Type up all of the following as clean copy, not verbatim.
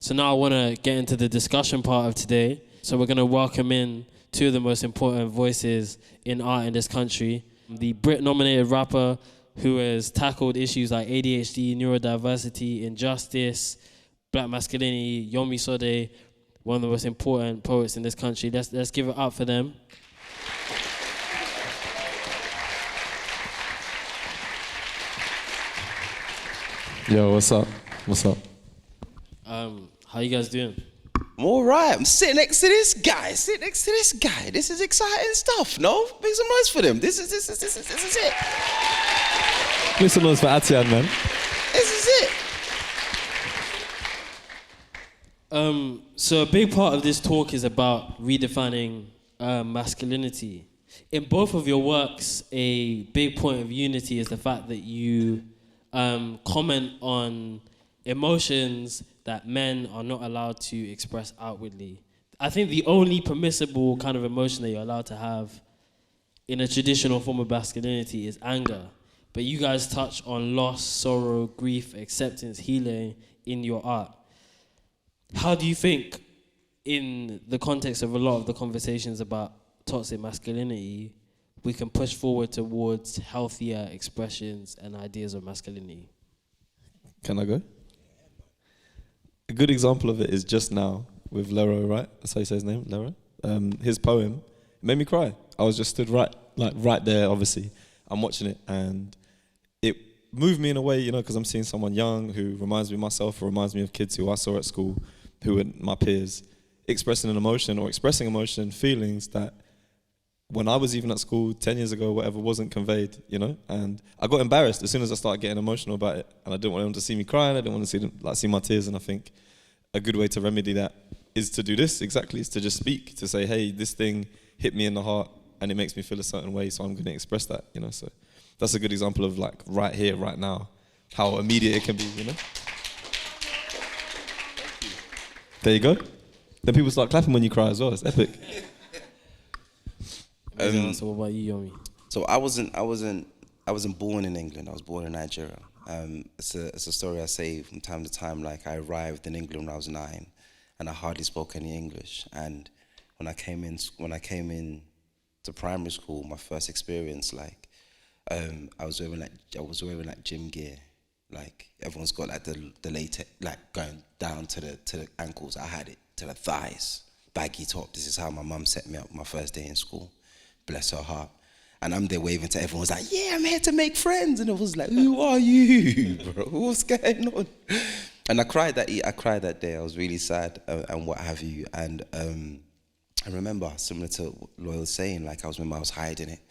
So now I want to get into the discussion part of today. So we're going to welcome in two of the most important voices in art in this country. The BRIT-nominated rapper who has tackled issues like ADHD, neurodiversity, injustice, black masculinity, Yomi Sode, one of the most important poets in this country. Let's give it up for them. Yo, what's up? What's up? How you guys doing? I'm all right. I'm sitting next to this guy. This is exciting stuff. No, make some noise for them. This is it. Make some noise for Athian, man. This is it. So a big part of this talk is about redefining masculinity. In both of your works, a big point of unity is the fact that you comment on emotions that men are not allowed to express outwardly. I think the only permissible kind of emotion that you're allowed to have in a traditional form of masculinity is anger. But you guys touch on loss, sorrow, grief, acceptance, healing in your art. How do you think, in the context of a lot of the conversations about toxic masculinity, we can push forward towards healthier expressions and ideas of masculinity? Can I go? A good example of it is just now with Leroy, right? That's how you say his name, Leroy. His poem made me cry. I was just stood right there, obviously. I'm watching it and it moved me in a way, you know, because I'm seeing someone young who reminds me of myself or reminds me of kids who I saw at school, who were my peers, expressing an emotion or expressing emotion, feelings that when I was even at school 10 years ago, whatever, wasn't conveyed, you know? And I got embarrassed as soon as I started getting emotional about it. And I didn't want them to see me crying. I didn't want to see them, see my tears. And I think a good way to remedy that is to do this, exactly, is to just speak, to say, hey, this thing hit me in the heart and it makes me feel a certain way, so I'm going to express that, you know? So that's a good example of like right here, right now, how immediate it can be, you know? There you go. Then people start clapping when you cry as well. It's epic. So what about you, Yomi? So I wasn't born in England. I was born in Nigeria. It's a story I say from time to time. Like, I arrived in England when I was 9, and I hardly spoke any English. And when I came in to primary school, my first experience, like, I was wearing gym gear. Like, everyone's got like the latex, like going down to the ankles. I had it to the thighs, baggy top. This is how my mum set me up my first day in school. Bless her heart. And I'm there waving to everyone. I was like, yeah, I'm here to make friends. And I was like, who are you, bro? What's going on? And I cried that day. I was really sad and what have you. And I remember, similar to Loyle saying, like, I was hiding it.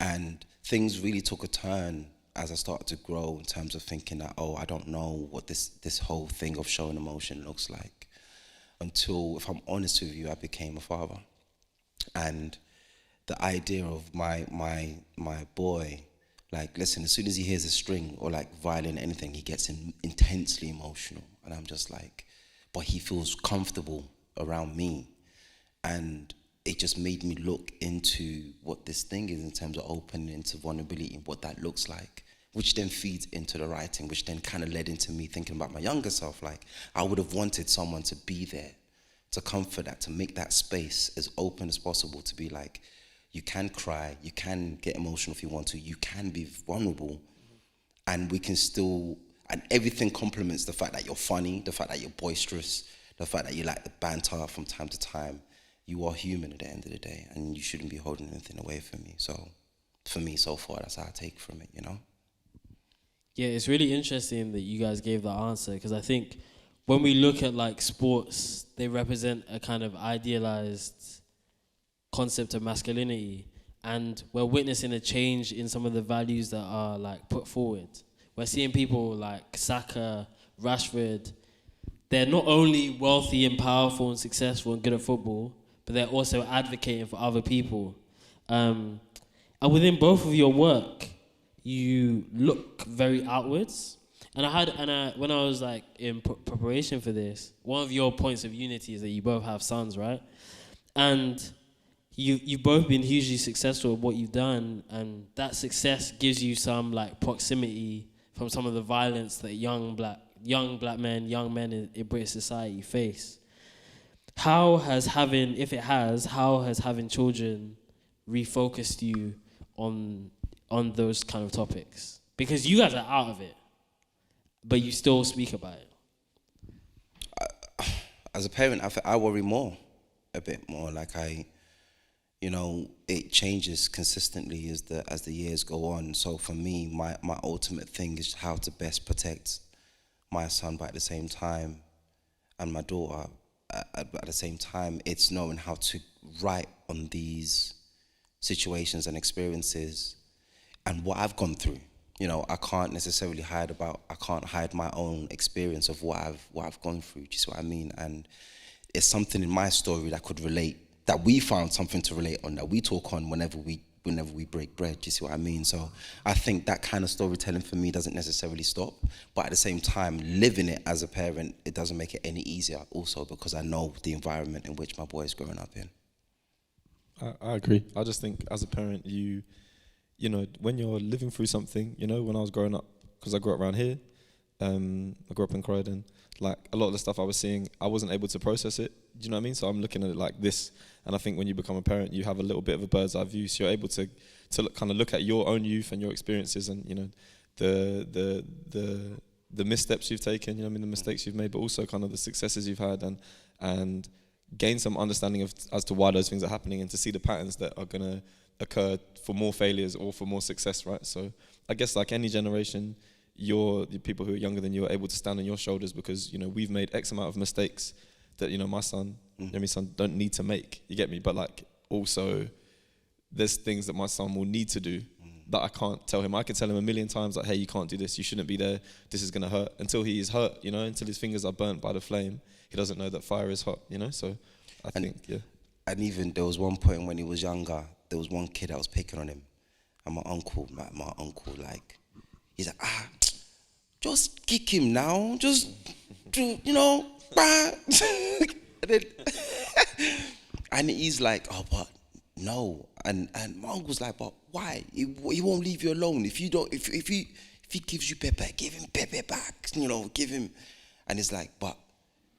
And things really took a turn as I started to grow in terms of thinking that, oh, I don't know what this whole thing of showing emotion looks like. Until, if I'm honest with you, I became a father. And the idea of my boy, like, listen, as soon as he hears a string or like violin or anything, he gets intensely emotional. And I'm just like, but he feels comfortable around me. And it just made me look into what this thing is in terms of opening into vulnerability and what that looks like, which then feeds into the writing, which then kind of led into me thinking about my younger self. Like, I would have wanted someone to be there, to comfort that, to make that space as open as possible, to be like, you can cry, you can get emotional if you want to, you can be vulnerable, and we can still, and everything complements the fact that you're funny, the fact that you're boisterous, the fact that you like the banter from time to time. You are human at the end of the day, and you shouldn't be holding anything away from me. So, for me, so far, that's how I take from it, you know? Yeah, it's really interesting that you guys gave that answer, because I think when we look at like sports, they represent a kind of idealized concept of masculinity, and we're witnessing a change in some of the values that are like put forward. We're seeing people like Saka, Rashford. They're not only wealthy and powerful and successful and good at football, but they're also advocating for other people. And within both of your work, you look very outwards. And when I was like in preparation for this, one of your points of unity is that you both have sons, right? And you've both been hugely successful at what you've done, and that success gives you some like proximity from some of the violence that young black young black men, young men in British society face. How has having children refocused you on those kind of topics? Because you guys are out of it, but you still speak about it. As a parent, I worry a bit more. Like it changes consistently as the years go on. So for me, my ultimate thing is how to best protect my son, but at the same time, and my daughter, at the same time, it's knowing how to write on these situations and experiences and what I've gone through. I can't necessarily hide my own experience of what I've gone through. Do you see what I mean? And it's something in my story that could relate, that we found something to relate on, that we talk on whenever we break bread. Do you see what I mean? So I think that kind of storytelling for me doesn't necessarily stop, but at the same time, living it as a parent, it doesn't make it any easier also, because I know the environment in which my boy is growing up in. I agree. I just think as a parent, you when you're living through something, when I was growing up, because I grew up around here, I grew up in Croydon, like a lot of the stuff I was seeing, I wasn't able to process it. Do you know what I mean? So I'm looking at it like this, and I think when you become a parent, you have a little bit of a bird's eye view, so you're able to kind of look at your own youth and your experiences, and the missteps you've taken, the mistakes you've made, but also kind of the successes you've had, and gain some understanding as to why those things are happening, and to see the patterns that are going to occur for more failures or for more success, right? So I guess like any generation, the people who are younger than you are able to stand on your shoulders, because we've made X amount of mistakes that my son, Yomi's son, don't need to make. You get me? But like also, there's things that my son will need to do that I can't tell him. I can tell him a million times like, hey, you can't do this. You shouldn't be there. This is gonna hurt. Until he is hurt, until his fingers are burnt by the flame, he doesn't know that fire is hot. So I think, yeah. And even there was one point when he was younger, there was one kid that was picking on him, and my uncle, like, he's like, just kick him now, just do, and he's like, oh, but no, and my uncle's like, but why? He won't leave you alone. If he gives you pepper, give him pepper back, give him, and it's like, but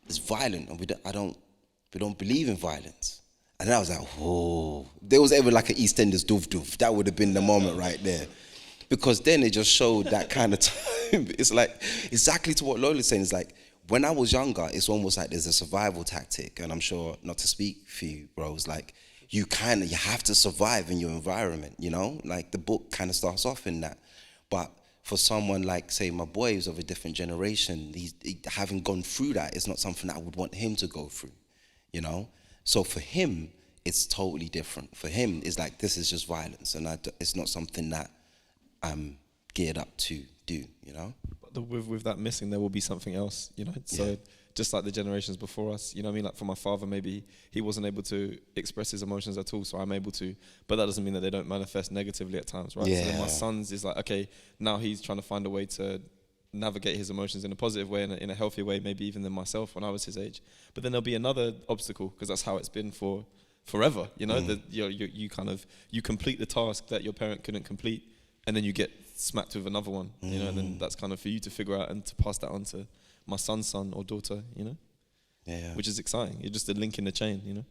it's violent, and we don't believe in violence. And I was like, whoa. There was ever like an EastEnders doof. That would have been the moment right there. Because then it just showed that kind of time. It's like, exactly to what Loyle is saying. It's like, when I was younger, it's almost like there's a survival tactic. And I'm sure, not to speak for you, bros, like, you have to survive in your environment, Like, the book kind of starts off in that. But for someone like, say, my boy who's of a different generation, he having gone through that, it's not something that I would want him to go through, So for him, it's totally different. For him, it's like, this is just violence, and it's not something that I'm geared up to do, But with that missing, there will be something else, So just like the generations before us, Like for my father, maybe he wasn't able to express his emotions at all, so I'm able to. But that doesn't mean that they don't manifest negatively at times, right? Yeah. So then my son's is like, okay, now he's trying to find a way to navigate his emotions in a positive way, in a healthy way, maybe even than myself when I was his age. But then there'll be another obstacle, because that's how it's been for forever, that you complete the task that your parent couldn't complete, and then you get smacked with another one, and then that's kind of for you to figure out and to pass that on to my son's son or daughter, Yeah. which is exciting. You're just a link in the chain,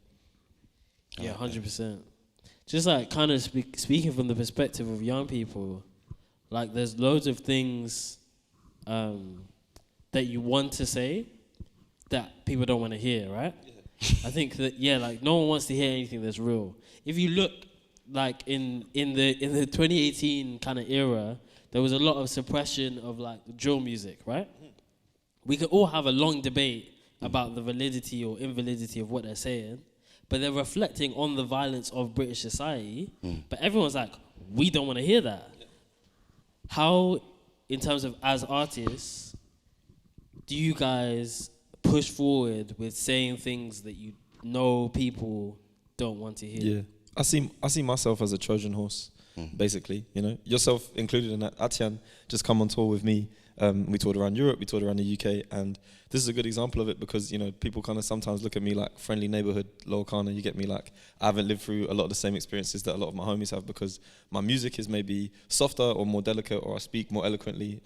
Yeah, 100%. Just like kind of speaking from the perspective of young people, like there's loads of things that you want to say that people don't want to hear, right? Yeah. I think that, like no one wants to hear anything that's real. If you look like in the 2018 kind of era, there was a lot of suppression of like drill music, right? We could all have a long debate about the validity or invalidity of what they're saying, but they're reflecting on the violence of British society. But everyone's like, we don't want to hear that. How, in terms of as artists, do you guys push forward with saying things that people don't want to hear? Yeah, I see myself as a Trojan horse, basically. Yourself included in that. Athian just come on tour with me We toured around Europe, we toured around the UK, and this is a good example of it because, you know, people kind of sometimes look at me like friendly neighborhood Loyle Carner. You get me, like, I haven't lived through a lot of the same experiences that a lot of my homies have because my music is maybe softer or more delicate, or I speak more eloquently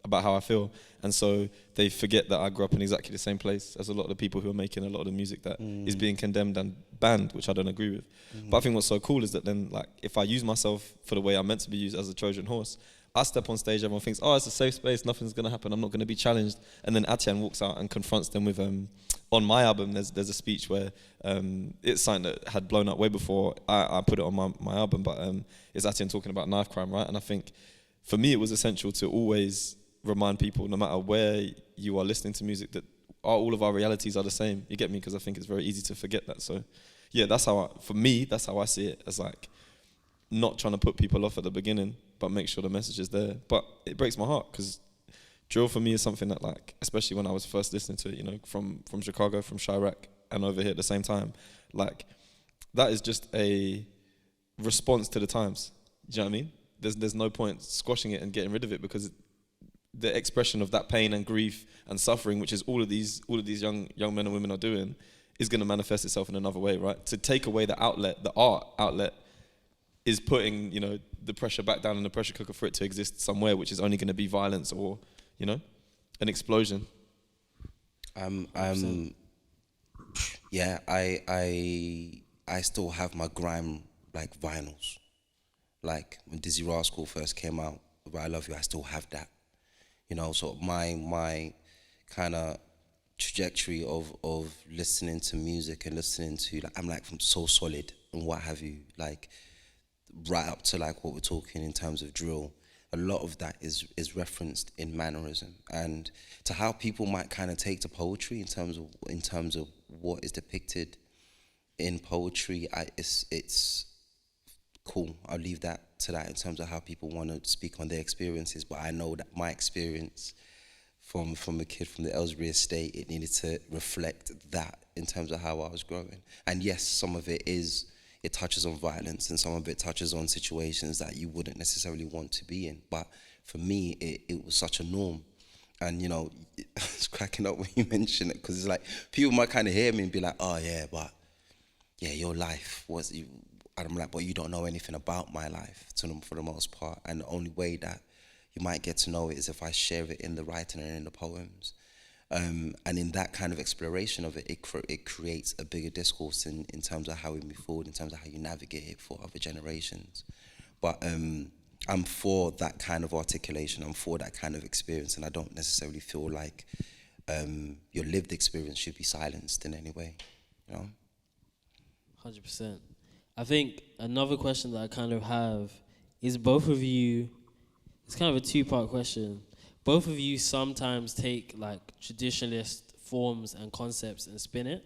about how I feel. And so they forget that I grew up in exactly the same place as a lot of the people who are making a lot of the music that is being condemned and banned, which I don't agree with. But I think what's so cool is that then, like, if I use myself for the way I'm meant to be used as a Trojan horse, I step on stage, everyone thinks, oh, it's a safe space, nothing's going to happen, I'm not going to be challenged. And then Athian walks out and confronts them with, on my album, there's a speech where it's something that had blown up way before I put it on my album, but it's Athian talking about knife crime, right? And I think for me it was essential to always remind people, no matter where you are listening to music, that all of our realities are the same. You get me? Because I think it's very easy to forget that. So yeah, that's how for me, that's how I see it, as like not trying to put people off at the beginning, but make sure the message is there. But it breaks my heart because drill for me is something that, like, especially when I was first listening to it, you know, from Chicago, from Chirac, and over here at the same time, like, that is just a response to the times. Do you know what I mean? There's no point squashing it and getting rid of it, because the expression of that pain and grief and suffering, which is all of these young men and women are doing, is going to manifest itself in another way, right? To take away the outlet, the art outlet, is putting, you know, the pressure back down in the pressure cooker for it to exist somewhere, which is only going to be violence or, you know, an explosion. Yeah, I still have my grime, like, vinyls. Like, when Dizzy Rascal first came out, with I Love You, I still have that. You know, so my kind of trajectory of listening to music and listening to, like, I'm like from So Solid and what have you, like, right up to, like, what we're talking in terms of drill. A lot of that is referenced in mannerism, and to how people might kind of take to poetry in terms of what is depicted in poetry. It's cool. I'll leave that to that in terms of how people want to speak on their experiences. But I know that my experience from a kid from the Aylesbury estate, it needed to reflect that in terms of how I was growing. And yes, some of it touches on violence, and some of it touches on situations that you wouldn't necessarily want to be in. But for me, it was such a norm. And, you know, it's cracking up when you mention it, because it's like, people might kind of hear me and be like, oh yeah, but yeah, your life was, and I'm like, but you don't know anything about my life for the most part. And the only way that you might get to know it is if I share it in the writing and in the poems. And in that kind of exploration of it, it creates a bigger discourse in terms of how we move forward, in terms of how you navigate it for other generations. But I'm for that kind of articulation, I'm for that kind of experience, and I don't necessarily feel like your lived experience should be silenced in any way, you know? 100%. I think another question that I kind of have is, both of you, it's kind of a two-part question. Both of you sometimes take, like, traditionalist forms and concepts and spin it.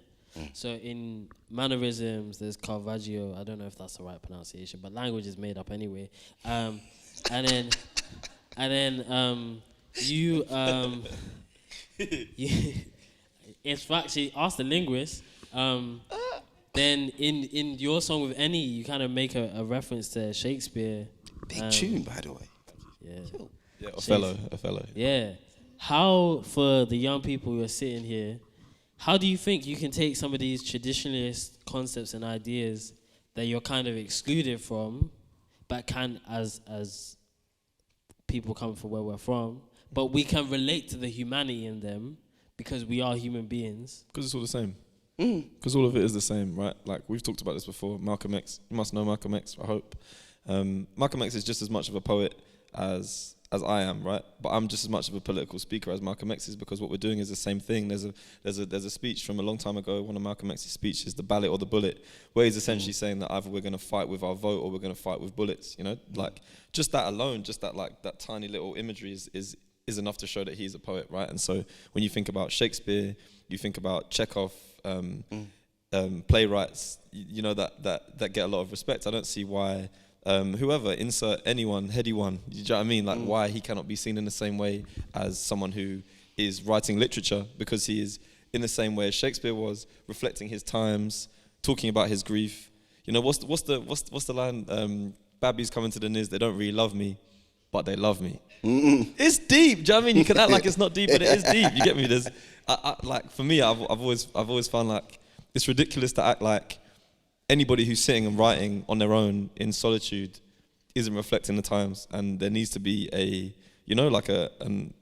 So in mannerisms, there's Caravaggio. I don't know if that's the right pronunciation, but language is made up anyway. And then you it's actually, ask the linguist. Then in your song with Any, you kind of make a reference to Shakespeare. Big tune, by the way. Yeah. Yeah, Othello. Yeah. How, for the young people who are sitting here, how do you think you can take some of these traditionalist concepts and ideas that you're kind of excluded from, but can, as people come from where we're from, but we can relate to the humanity in them because we are human beings? Because it's all the same. Because all of it is the same, right? Like, we've talked about this before. Malcolm X, you must know Malcolm X, I hope. Malcolm X is just as much of a poet as I am, right? But I'm just as much of a political speaker as Malcolm X is, because what we're doing is the same thing. There's a speech from a long time ago, one of Malcolm X's speeches, The Ballot or the Bullet, where he's essentially saying that either we're going to fight with our vote or we're going to fight with bullets, you know? Like, just that alone, just that, like, that tiny little imagery is enough to show that he's a poet, right? And so when you think about Shakespeare, you think about Chekhov, playwrights, you know, that get a lot of respect. I don't see why whoever, insert anyone, heady one, you know what I mean? Like, why he cannot be seen in the same way as someone who is writing literature, because he is in the same way as Shakespeare was, reflecting his times, talking about his grief. You know, what's the line? Babby's coming to the Niz, they don't really love me. but they love me. It's deep. Do you know what I mean? You can act like it's not deep, but it is deep. You get me? There's, like for me, I've always found like it's ridiculous to act like anybody who's sitting and writing on their own in solitude isn't reflecting the times, and there needs to be a, you know, like an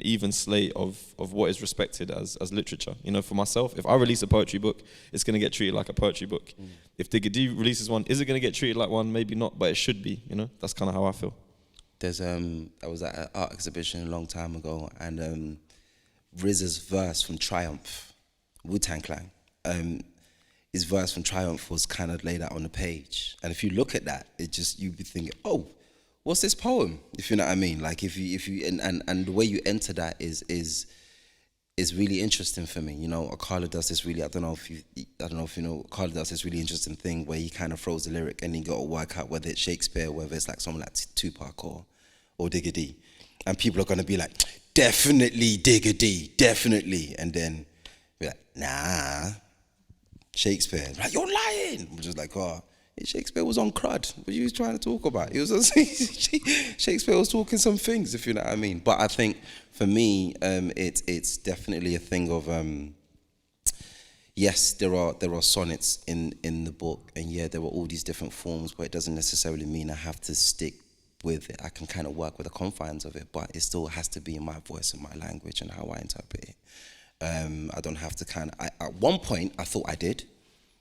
even slate of what is respected as literature. You know, for myself, if I release a poetry book, it's going to get treated like a poetry book. If Digga D releases one, is it going to get treated like one? Maybe not, but it should be. You know, that's kind of how I feel. There's I was at an art exhibition a long time ago, and RZA's verse from Triumph, Wu-Tang Clan, his verse from Triumph was kind of laid out on the page, and if you look at that, it just, you'd be thinking, oh, what's this poem? If you know what I mean, like if you and the way you enter that is really interesting for me. You know, Akala does this really, I don't know if you know, Akala does this really interesting thing where he kind of throws the lyric and you got to work out whether it's Shakespeare, whether it's like someone like Tupac or Digga D, and people are gonna be like, definitely Digga D, definitely, and then be like, nah, Shakespeare. Like, you're lying. I'm just like, oh, Shakespeare was on crud. What are you trying to talk about? He was Shakespeare was talking some things, if you know what I mean. But I think for me, it's definitely a thing of yes, there are sonnets in the book, and yeah, there are all these different forms, but it doesn't necessarily mean I have to stick with it. I can kind of work with the confines of it, but it still has to be in my voice and my language and how I interpret it. I don't have to kind of, at one point I thought I did.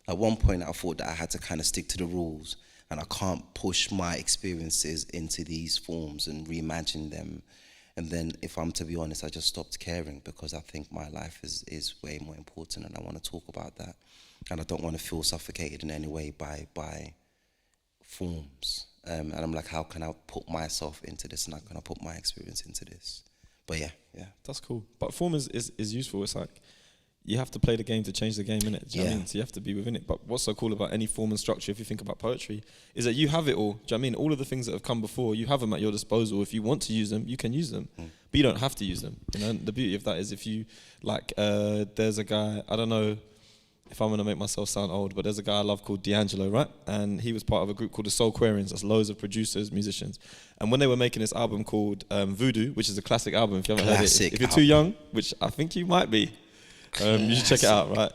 At one point I thought that I had to kind of stick to the rules, and I can't push my experiences into these forms and reimagine them. And then, if I'm to be honest, I just stopped caring, because I think my life is way more important, and I want to talk about that. And I don't want to feel suffocated in any way by forms. And I'm like, how can I put myself into this, and how can I put my experience into this? But yeah. That's cool. But form is useful. It's like, you have to play the game to change the game, innit? Do you know what I mean? So you have to be within it. But what's so cool about any form and structure, if you think about poetry, is that you have it all. Do you know what I mean? All of the things that have come before, you have them at your disposal. If you want to use them, you can use them. But you don't have to use them. You know, the beauty of that is, if you, like, there's a guy, I don't know if I'm going to make myself sound old, but there's a guy I love called D'Angelo, right? And he was part of a group called the Soulquarians. That's loads of producers, musicians. And when they were making this album called Voodoo, which is a classic album, if you haven't heard it, if you're too young, which I think you might be, you should check it out, right?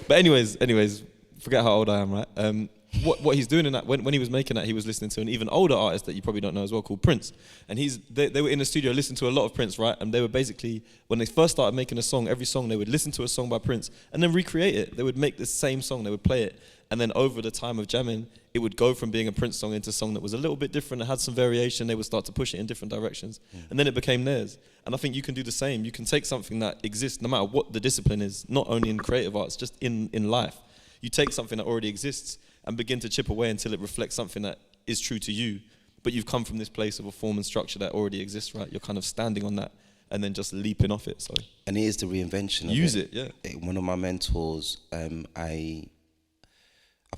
But anyways, forget how old I am, right? What he's doing in that, when he was making that, he was listening to an even older artist that you probably don't know as well, called Prince. And they were in the studio listening to a lot of Prince, right? And they were basically, when they first started making a song, every song they would listen to a song by Prince and then recreate it. They would make the same song, they would play it. And then over the time of jamming, it would go from being a Prince song into a song that was a little bit different, it had some variation, they would start to push it in different directions. And then it became theirs. And I think you can do the same. You can take something that exists, no matter what the discipline is, not only in creative arts, just in life. You take something that already exists and begin to chip away until it reflects something that is true to you. But you've come from this place of a form and structure that already exists, right? You're kind of standing on that and then just leaping off it. So, and it is the reinvention. Use it, yeah. One of my mentors, I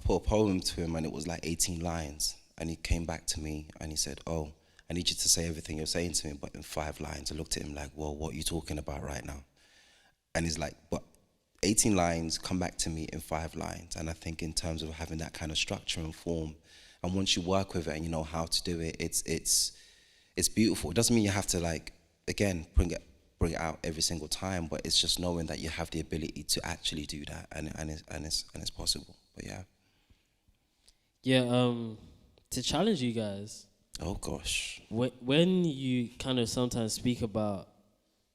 put a poem to him, and it was like 18 lines. And he came back to me and he said, oh, I need you to say everything you're saying to me, but in 5 lines. I looked at him like, well, what are you talking about right now? And he's like, but 18 lines, come back to me in 5 lines. And I think in terms of having that kind of structure and form, and once you work with it and you know how to do it, it's beautiful. It doesn't mean you have to, like, again, bring it out every single time, but it's just knowing that you have the ability to actually do that, and it's possible. But yeah. Yeah, to challenge you guys. Oh gosh. When you kind of sometimes speak about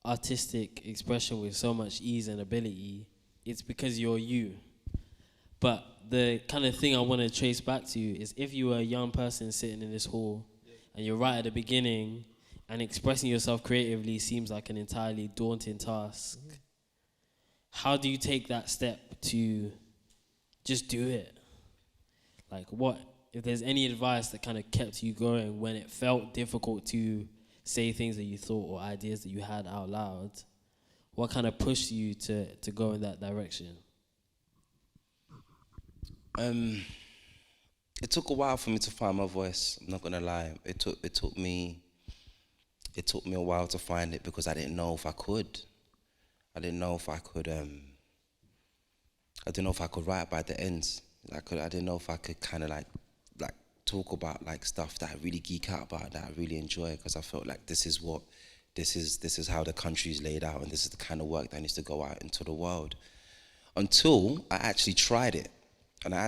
artistic expression with so much ease and ability, it's because you're you. But the kind of thing I want to trace back to you is, if you were a young person sitting in this hall and you're right at the beginning and expressing yourself creatively seems like an entirely daunting task, how do you take that step to just do it? Like, what, if there's any advice that kind of kept you going when it felt difficult to say things that you thought or ideas that you had out loud, what kind of pushed you to go in that direction? It took a while for me to find my voice. I'm not gonna lie. It took me a while to find it, because I didn't know if I could. I didn't know if I could write by the ends. I didn't know if I could kind of like talk about like stuff that I really geek out about, that I really enjoy, because I felt like this is how the country is laid out, and this is the kind of work that needs to go out into the world. Until I actually tried it, and I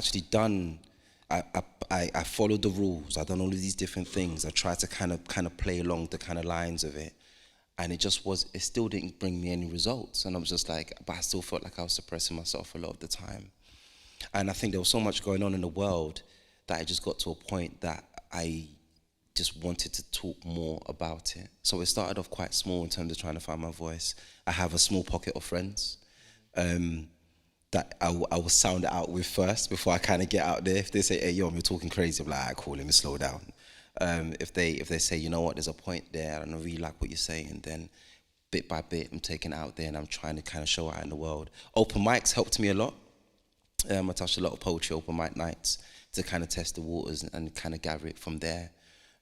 followed the rules. I done all of these different things. I tried to kind of play along the kind of lines of it, and it still didn't bring me any results. And I was just like, but I still felt like I was suppressing myself a lot of the time. And I think there was so much going on in the world that I just got to a point that I just wanted to talk more about it. So it started off quite small in terms of trying to find my voice. I have a small pocket of friends that I will sound it out with first before I kind of get out there. If they say, hey, yo, you're talking crazy, I'm like, all right, cool, let me slow down. If they say, you know what, there's a point there, and I really like what you're saying, then bit by bit, I'm taking it out there and I'm trying to kind of show it out in the world. Open mics helped me a lot. I touched a lot of poetry, open mic nights, to kind of test the waters and kind of gather it from there.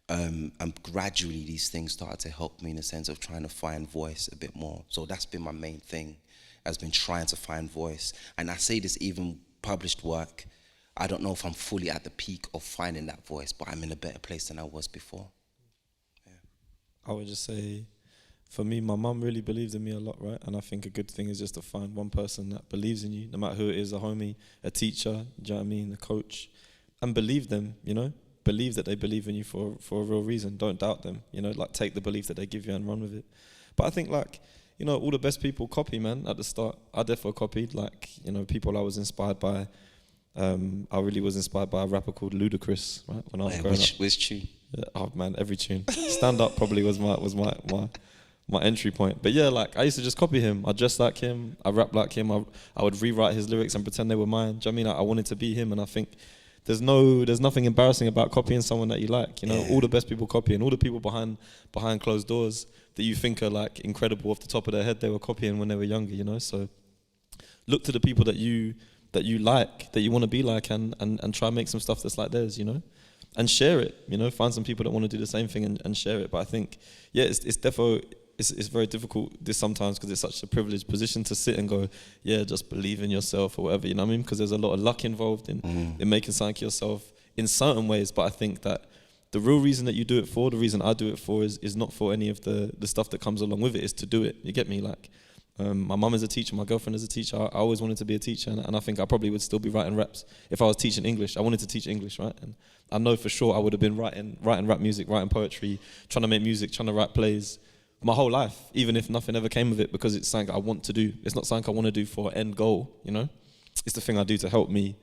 And gradually these things started to help me in the sense of trying to find voice a bit more. So that's been my main thing, has been trying to find voice. And I say this, even published work, I don't know if I'm fully at the peak of finding that voice, but I'm in a better place than I was before. Yeah. I would just say, for me, my mum really believed in me a lot, right? And I think a good thing is just to find one person that believes in you, no matter who it is, a homie, a teacher, do you know what I mean, a coach, and believe them, you know? Believe that they believe in you for a real reason. Don't doubt them, you know? Like, take the belief that they give you and run with it. But I think, like, you know, all the best people copy, man, at the start. I therefore copied, like, you know, people I was inspired by. I really was inspired by a rapper called Ludacris, right? When I was growing up. Which tune? Yeah, oh man, every tune. Stand Up probably was my entry point. But yeah, like, I used to just copy him. I dressed like him. I rapped like him. I would rewrite his lyrics and pretend they were mine. Do you know what I mean? I wanted to be him, and I think there's nothing embarrassing about copying someone that you like. You know, all the best people copy, and all the people behind closed doors that you think are like incredible off the top of their head, they were copying when they were younger. You know, so look to the people that you like, that you want to be like, and try and make some stuff that's like theirs. You know, and share it. You know, find some people that want to do the same thing and share it. But I think, yeah, it's very difficult this sometimes, because it's such a privileged position to sit and go, yeah, just believe in yourself or whatever, you know what I mean? Because there's a lot of luck involved in making something yourself in certain ways. But I think that the real reason that you do it for, the reason I do it for, is not for any of the stuff that comes along with it, is to do it. You get me? Like, my mum is a teacher, my girlfriend is a teacher. I always wanted to be a teacher, and I think I probably would still be writing raps if I was teaching English. I wanted to teach English, right? And I know for sure I would have been writing rap music, writing poetry, trying to make music, trying to write plays my whole life, even if nothing ever came of it, because it's something I want to do. It's not something I want to do for end goal, you know? It's the thing I do to help me,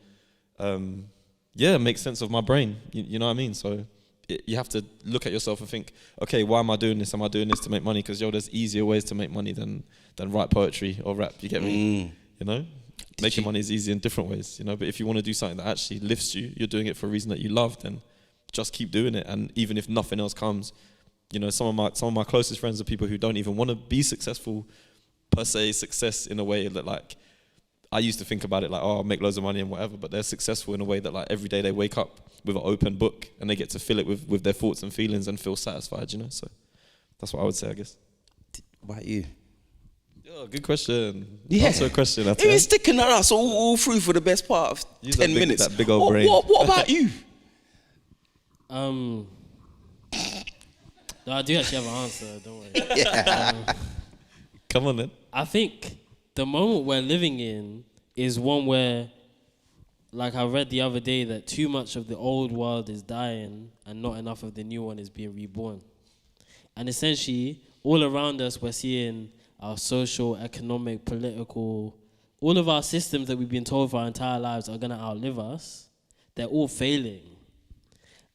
make sense of my brain, you know what I mean? So you have to look at yourself and think, okay, why am I doing this? Am I doing this to make money? Because, there's easier ways to make money than write poetry or rap, you get me? You know? Making money is easy in different ways, you know? But if you want to do something that actually lifts you, you're doing it for a reason that you love, then just keep doing it. And even if nothing else comes, you know, some of my closest friends are people who don't even want to be successful, per se, success in a way that, like, I used to think about it like, oh, I'll make loads of money and whatever, but they're successful in a way that, like, every day they wake up with an open book and they get to fill it with their thoughts and feelings and feel satisfied, you know? So that's what I would say, I guess. What about you? Oh, good question. Yeah. Answer a question. You've been sticking at us all through for the best part of 10 minutes. That big old brain. What about you? No, I do actually have an answer, don't worry. Come on then. I think the moment we're living in is one where, like I read the other day, that too much of the old world is dying and not enough of the new one is being reborn. And essentially, all around us, we're seeing our social, economic, political, all of our systems that we've been told for our entire lives are going to outlive us. They're all failing.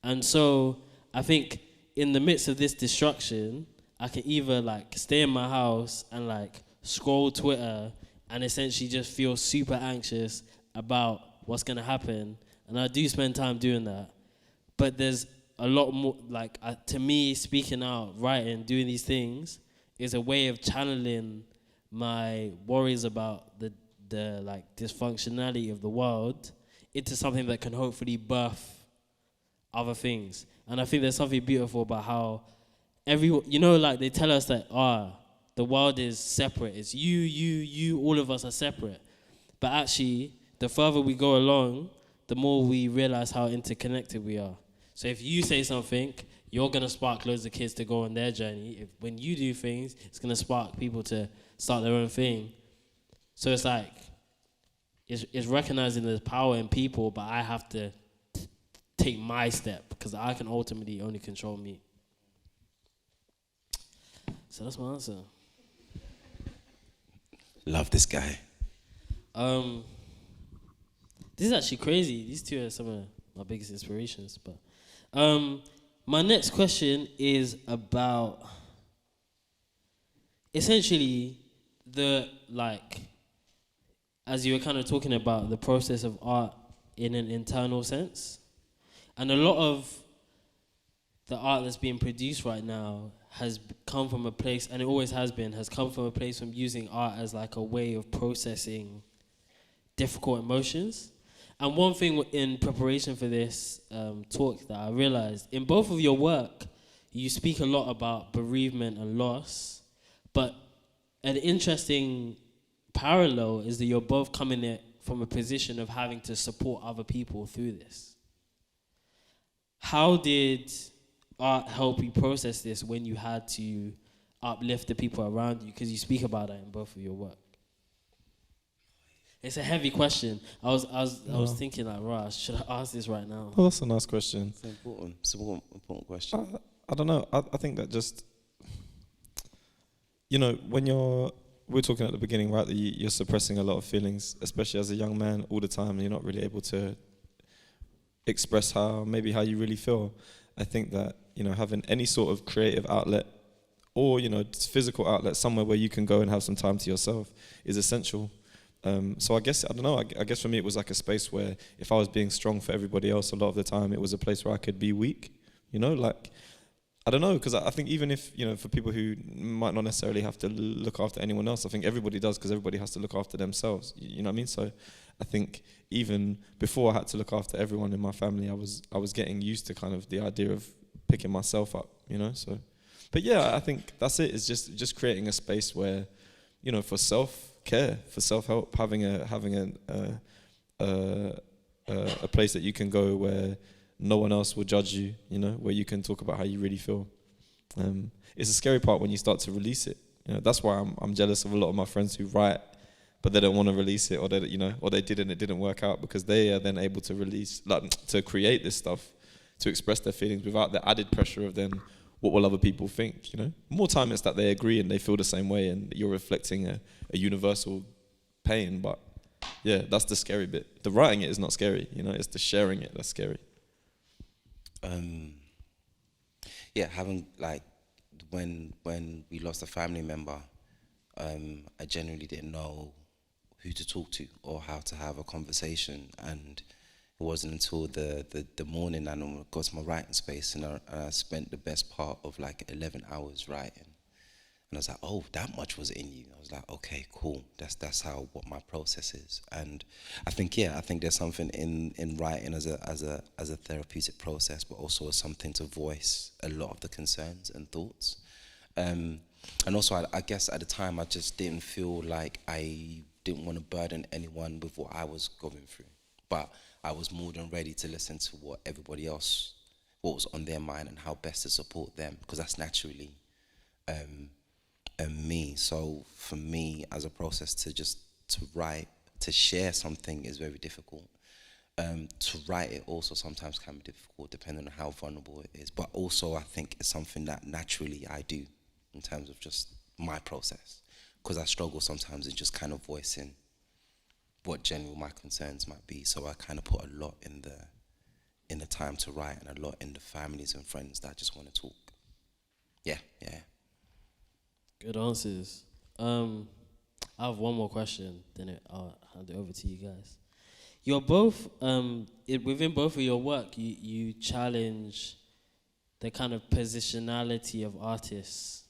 And so I think in the midst of this destruction, I can either, like, stay in my house and, like, scroll Twitter and essentially just feel super anxious about what's going to happen. And I do spend time doing that. But there's a lot more, like, to me, speaking out, writing, doing these things is a way of channeling my worries about the like, dysfunctionality of the world into something that can hopefully birth other things. And I think there's something beautiful about how like, they tell us that, the world is separate. It's you, all of us are separate. But actually, the further we go along, the more we realize how interconnected we are. So if you say something, you're gonna spark loads of kids to go on their journey. If when you do things, it's gonna spark people to start their own thing. So it's like it's recognizing there's power in people, but I have to take my step because I can ultimately only control me. So that's my answer. Love this guy. This is actually crazy. These two are some of my biggest inspirations. But my next question is about essentially as you were kind of talking about the process of art in an internal sense. And a lot of the art that's being produced right now has come from a place, and it always has come from a place from using art as like a way of processing difficult emotions. And one thing in preparation for this talk that I realized, in both of your work, you speak a lot about bereavement and loss, but an interesting parallel is that you're both coming at from a position of having to support other people through this. How did art help you process this when you had to uplift the people around you? Because you speak about that in both of your work. It's a heavy question. I was thinking like, right, should I ask this right now? Well, that's a nice question. It's an important question. I don't know. I think that just, when we're talking at the beginning, right, that you're suppressing a lot of feelings, especially as a young man all the time, and you're not really able to express how you really feel. I think that, having any sort of creative outlet or, physical outlet, somewhere where you can go and have some time to yourself is essential. So I guess, I don't know, I guess for me it was like a space where if I was being strong for everybody else a lot of the time, it was a place where I could be weak, I don't know, because I think even if, for people who might not necessarily have to look after anyone else, I think everybody does, because everybody has to look after themselves, you know what I mean? So I think even before I had to look after everyone in my family, I was getting used to kind of the idea of picking myself up, so. But yeah, I think that's it, it's just creating a space where, for self-care, for self-help, having a place that you can go where no one else will judge you, where you can talk about how you really feel. It's a scary part when you start to release it. That's why I'm jealous of a lot of my friends who write, but they don't want to release it, or they did and it didn't work out, because they are then able to release, to create this stuff, to express their feelings without the added pressure of then what will other people think. More time it's that they agree and they feel the same way, and you're reflecting a universal pain. But yeah, that's the scary bit. The writing it is not scary, it's the sharing it that's scary. Having when we lost a family member, I genuinely didn't know who to talk to or how to have a conversation, and it wasn't until the morning and I got to my writing space, and I spent the best part of 11 hours writing. And I was like, oh, that much was in you. I was like, okay, cool. That's what my process is. And I think there's something in writing as a therapeutic process, but also as something to voice a lot of the concerns and thoughts. And also, I guess at the time, I just didn't feel like I didn't want to burden anyone with what I was going through. But I was more than ready to listen to what everybody else, what was on their mind and how best to support them, because that's naturally me. So for me, as a process to write, to share something is very difficult. To write it also sometimes can be difficult depending on how vulnerable it is. But also I think it's something that naturally I do in terms of just my process, because I struggle sometimes in just kind of voicing what generally my concerns might be. So I kind of put a lot in the time to write, and a lot in the families and friends that just want to talk. Yeah. Good answers. I have one more question, then I'll hand it over to you guys. You're both, within both of your work, you challenge the kind of positionality of artists,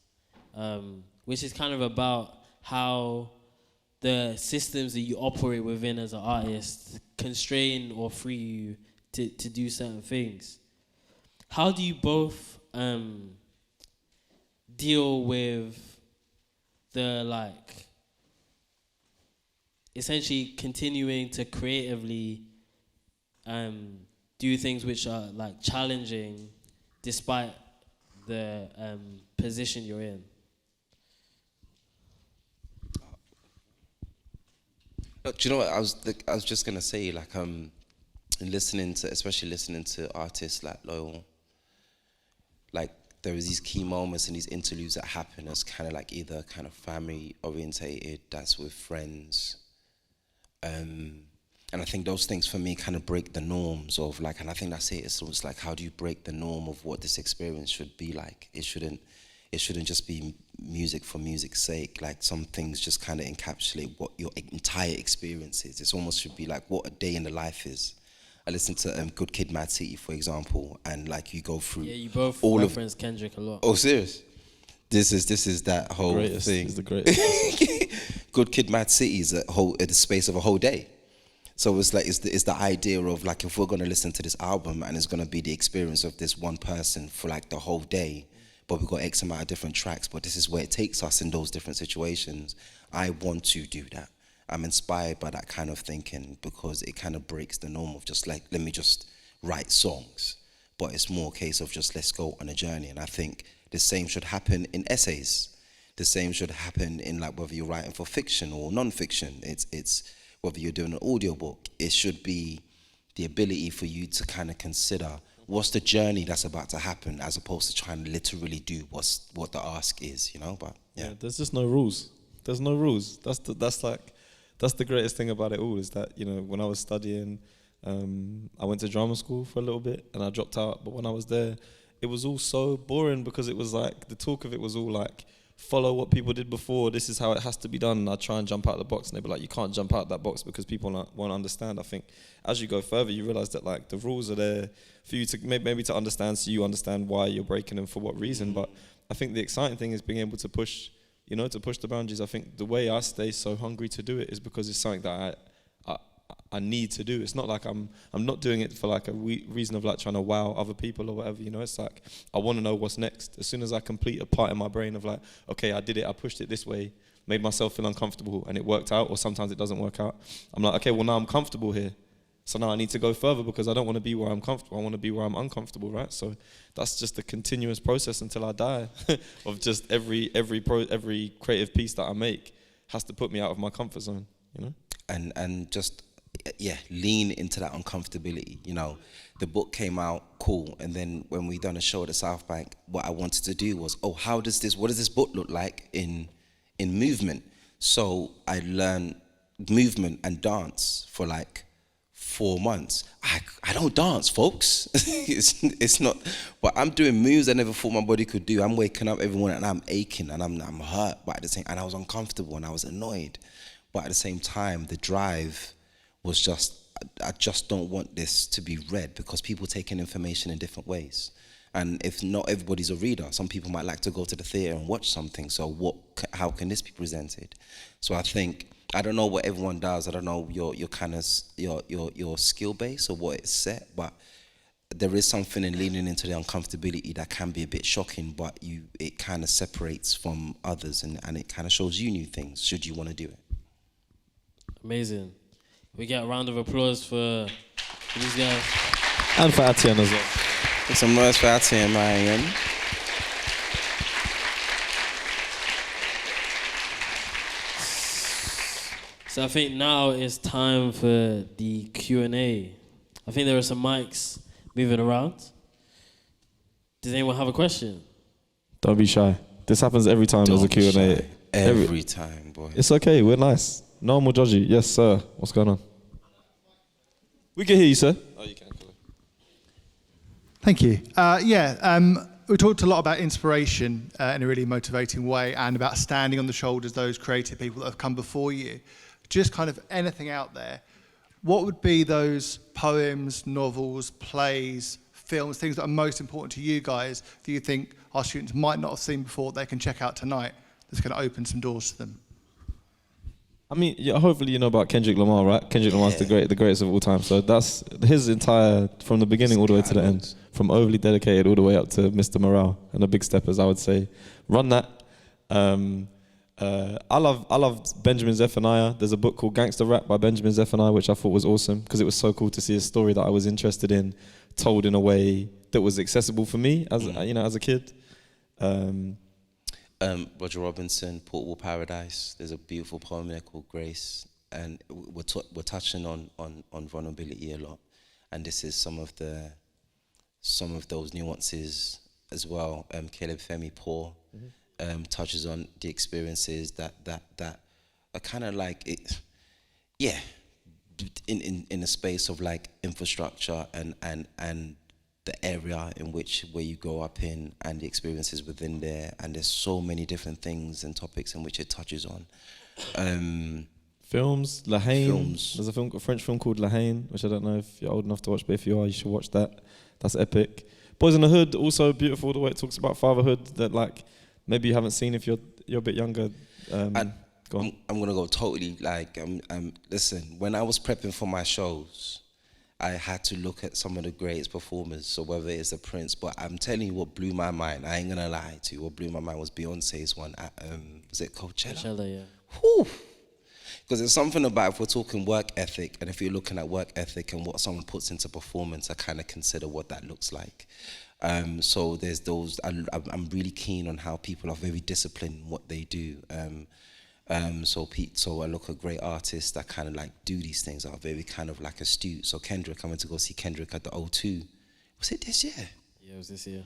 which is kind of about how the systems that you operate within as an artist constrain or free you to do certain things. How do you both deal with the essentially continuing to creatively do things which are like challenging despite the position you're in? Look, do you know what I was just gonna say, like especially listening to artists like Loyle, like there is these key moments and these interludes that happen as kind of like either kind of family orientated, that's with friends, and I think those things for me kind of break the norms of like, and I think that's it. It's like, how do you break the norm of what this experience should be like? It shouldn't just be music for music's sake. Like some things just kind of encapsulate what your entire experience is. It almost should be like what a day in the life is. I listen to Good Kid, Mad City, for example, and like you go through. Yeah, you both all reference Kendrick a lot. Oh, serious? This is that whole Greatest, thing. is the greatest. Good Kid, Mad City is the space of a whole day. So it's like it's the idea of like, if we're gonna listen to this album and it's gonna be the experience of this one person for like the whole day, but we've got X amount of different tracks, but this is where it takes us in those different situations. I want to do that. I'm inspired by that kind of thinking because it kind of breaks the norm of just like, let me just write songs. But it's more a case of just let's go on a journey. And I think the same should happen in essays. The same should happen in like whether you're writing for fiction or non-fiction. It's whether you're doing an audiobook. It should be the ability for you to kind of consider what's the journey that's about to happen as opposed to trying to literally do what the ask is, you know? But yeah. There's just no rules. There's no rules. That's the greatest thing about it all, is that, you know, when I was studying, I went to drama school for a little bit and I dropped out. But when I was there, it was all so boring because it was like, the talk of it was all like, follow what people did before, this is how it has to be done. And I'd try and jump out of the box and they'd be like, you can't jump out of that box because people won't understand. I think as you go further, you realize that like the rules are there for you to maybe to understand, so you understand why you're breaking them for what reason. But I think the exciting thing is being able to push, you know, to push the boundaries. I think the way I stay so hungry to do it is because it's something that I need to do. It's not like I'm not doing it for like a reason of like trying to wow other people or whatever, you know. It's like I want to know what's next. As soon as I complete a part in my brain of like, okay, I did it, I pushed it this way, made myself feel uncomfortable and it worked out, or sometimes it doesn't work out, I'm like, okay, well now I'm comfortable here, so now I need to go further because I don't want to be where I'm comfortable, I want to be where I'm uncomfortable, right? So that's just a continuous process until I die of just every creative piece that I make has to put me out of my comfort zone, you know. And just lean into that uncomfortability. You know, the book came out, cool, and then when we done a show at the South Bank, what I wanted to do was, what does this book look like in movement? So I learned movement and dance for like 4 months. I don't dance, folks. it's not, but I'm doing moves I never thought my body could do. I'm waking up every morning and I'm aching and I'm hurt, but at the same, and I was uncomfortable and I was annoyed, but at the same time, the drive was just, I just don't want this to be read because people take in information in different ways. And if not everybody's a reader, some people might like to go to the theater and watch something. So how can this be presented? So I think, I don't know what everyone does. I don't know your kind of, your skill base or what it's set, but there is something in leaning into the uncomfortability that can be a bit shocking, but it kind of separates from others and it kind of shows you new things, should you want to do it. Amazing. We get a round of applause for these guys. And for Athian as well. Make some noise for Athian, man. So I think now it's time for the Q&A. I think there are some mics moving around. Does anyone have a question? Don't be shy. This happens every time there's a Q&A. Every time, boy. It's okay, we're nice. No one will judge you. Yes, sir. What's going on? We can hear you, sir. Oh, you can. Thank you. We talked a lot about inspiration in a really motivating way and about standing on the shoulders of those creative people that have come before you. Just kind of anything out there. What would be those poems, novels, plays, films, things that are most important to you guys that you think our students might not have seen before they can check out tonight that's going to open some doors to them? I mean, yeah, hopefully you know about Kendrick Lamar, right? Kendrick Lamar's the greatest of all time. So that's his entire, from the beginning all the way to the end, from Overly Dedicated all the way up to Mr. Morale and the Big Steppers, I would say. Run that. I love Benjamin Zephaniah. There's a book called Gangster Rap by Benjamin Zephaniah, which I thought was awesome because it was so cool to see a story that I was interested in told in a way that was accessible for me as as a kid. Roger Robinson, Portable Paradise. There's a beautiful poem there called Grace, and we're touching on vulnerability a lot, and this is some of those nuances as well. Caleb Femi Poor touches on the experiences that are kind of like it, in a space of like infrastructure and the area in which where you grow up in and the experiences within there, and there's so many different things and topics in which it touches on. Films, La Haine. There's a French film called La Haine, which I don't know if you're old enough to watch, but if you are, you should watch that. That's epic. Boys in the Hood, also beautiful, the way it talks about fatherhood that like maybe you haven't seen if you're a bit younger. Go on. I'm gonna go totally like listen, when I was prepping for my shows, I had to look at some of the greatest performers, so whether it's the Prince, but I'm telling you what blew my mind, I ain't gonna lie to you, what blew my mind was Beyonce's one at, was it Coachella? Coachella, yeah. Whew. Because there's something about, if we're talking work ethic, and if you're looking at work ethic and what someone puts into performance, I kind of consider what that looks like. So there's those, I'm really keen on how people are very disciplined in what they do. So I look at great artists that kind of like do these things, are very kind of like astute. So Kendrick, I went to go see Kendrick at the O2. Was it this year? Yeah, it was this year.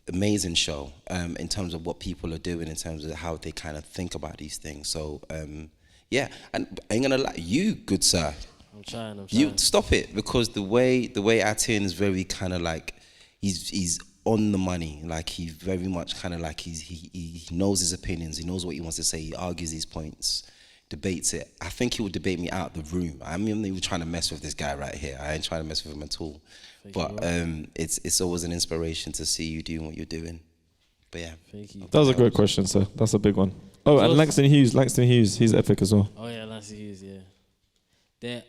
Amazing show in terms of what people are doing, in terms of how they kind of think about these things. So yeah, and I ain't gonna lie, you good sir. I'm trying. You stop it, because the way Athian is very kind of like he's on the money. Like he very much kind of like he knows his opinions. He knows what he wants to say. He argues these points, debates it. I think he would debate me out of the room. I'm not even trying to mess with this guy right here. I ain't trying to mess with him at all. But it's always an inspiration to see you doing what you're doing. But yeah. Thank you. That was a great question, sir. That's a big one. Oh, and Langston Hughes, he's epic as well. Oh yeah, Langston Hughes, yeah. The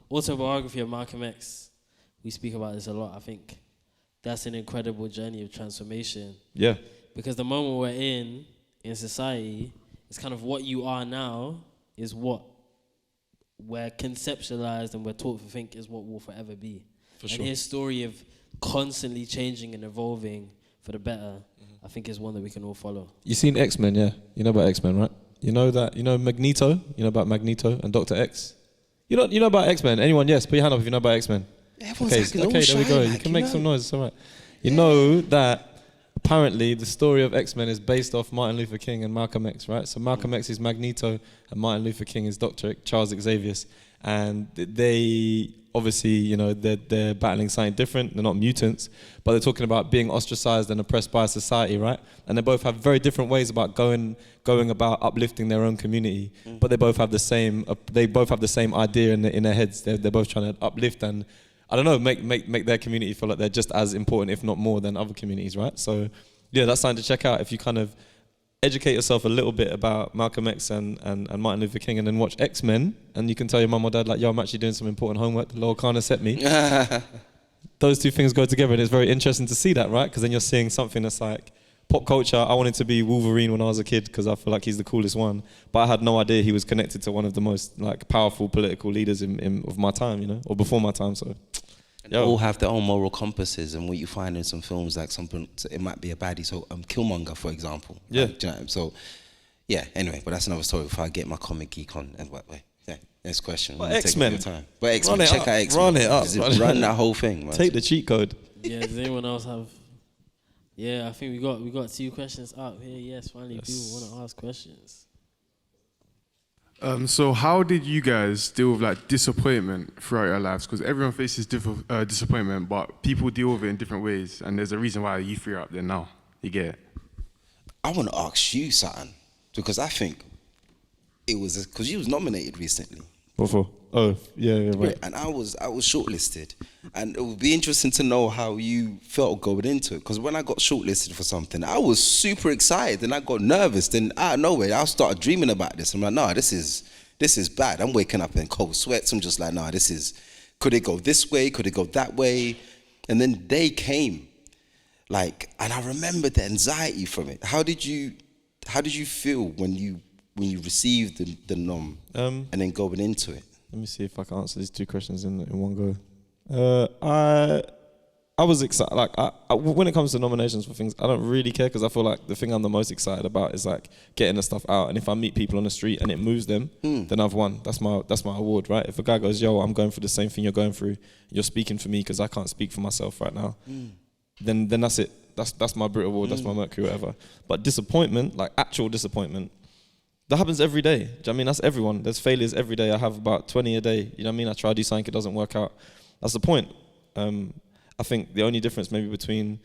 autobiography of Malcolm X, we speak about this a lot. I think that's an incredible journey of transformation. Yeah. Because the moment we're in society, it's kind of what you are now is what we're conceptualized and we're taught to think is what will forever be. For and sure. his story of constantly changing and evolving for the better, I think is one that we can all follow. You seen X-Men, yeah? You know about X-Men, right? You know Magneto? You know about Magneto and Dr. X? You know about X-Men? Anyone? Yes, put your hand up if you know about X-Men. Okay, there we go. You can make some noise, it's all right. You know that apparently the story of X-Men is based off Martin Luther King and Malcolm X, right? So Malcolm X is Magneto and Martin Luther King is Dr. Charles Xavier. And they obviously, they're battling something different. They're not mutants, but they're talking about being ostracized and oppressed by society, right? And they both have very different ways about going about uplifting their own community. But they both have the same idea in their heads. They're both trying to uplift and, I don't know, make their community feel like they're just as important, if not more, than other communities, right? So yeah, that's something to check out if you kind of educate yourself a little bit about Malcolm X and Martin Luther King, and then watch X-Men, and you can tell your mum or dad, like, yo, I'm actually doing some important homework that Loyle Carner set me. Those two things go together, and it's very interesting to see that, right? Because then you're seeing something that's like pop culture. I wanted to be Wolverine when I was a kid because I feel like he's the coolest one, but I had no idea he was connected to one of the most like powerful political leaders of my time, or before my time. So they all have their own moral compasses, and what you find in some films, like something, it might be a baddie. So Killmonger, for example. Yeah. Do you know, so yeah. Anyway, but that's another story. Before I get my comic geek on, yeah. Next question. But X-Men. But X-Men. Check out X-Men. Run it up. Run that whole thing. Man. Take the cheat code. Yeah. Does anyone else have? Yeah, I think we got 2 questions up here. Yes, finally, people want to ask questions. So how did you guys deal with like disappointment throughout your lives? Because everyone faces disappointment, but people deal with it in different ways, and there's a reason why you 3 are up there now. You get it? I want to ask you something, because I think it was because you was nominated recently. What for? Oh, yeah, right. And I was shortlisted, and it would be interesting to know how you felt going into it. Because when I got shortlisted for something, I was super excited, and I got nervous. Then out of nowhere, I started dreaming about this. I'm like, nah, this is bad. I'm waking up in cold sweats. I'm just like, nah, could it go this way? Could it go that way? And then they came, and I remember the anxiety from it. How did you how did you feel when you received the nom and then going into it? Let me see if I can answer these two questions in one go. I was excited. Like, when it comes to nominations for things, I don't really care because I feel like the thing I'm the most excited about is like getting the stuff out. And if I meet people on the street and it moves them, then I've won. That's my award, right? If a guy goes, yo, I'm going through the same thing you're going through, you're speaking for me because I can't speak for myself right now, then that's it. That's my Brit Award. That's my Mercury, whatever. But disappointment, like actual disappointment, that happens every day. Do you know what I mean? That's everyone. There's failures every day. I have about 20 a day. You know what I mean? I try to do something, it doesn't work out. That's the point. I think the only difference maybe between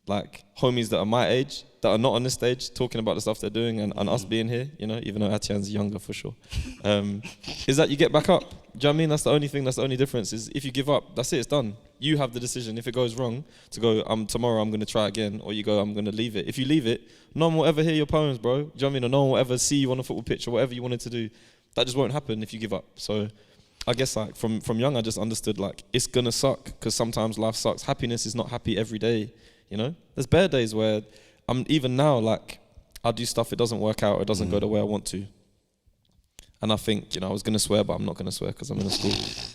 like homies that are my age, that are not on this stage, talking about the stuff they're doing and us being here, you know, even though Athian's younger for sure, is that you get back up. Do you know what I mean? That's the only thing, that's the only difference is if you give up, that's it, it's done. You have the decision, if it goes wrong, to go, tomorrow I'm going to try again, or you go, I'm going to leave it. If you leave it, no one will ever hear your poems, bro. Do you know what I mean? Or no one will ever see you on a football pitch or whatever you wanted to do. That just won't happen if you give up. So I guess like from young, I just understood like it's gonna suck because sometimes life sucks. Happiness is not happy every day, you know? There's bare days where even now, like I do stuff, it doesn't work out, it doesn't go the way I want to. And I think, you know, I was gonna swear, but I'm not gonna swear because I'm in a school.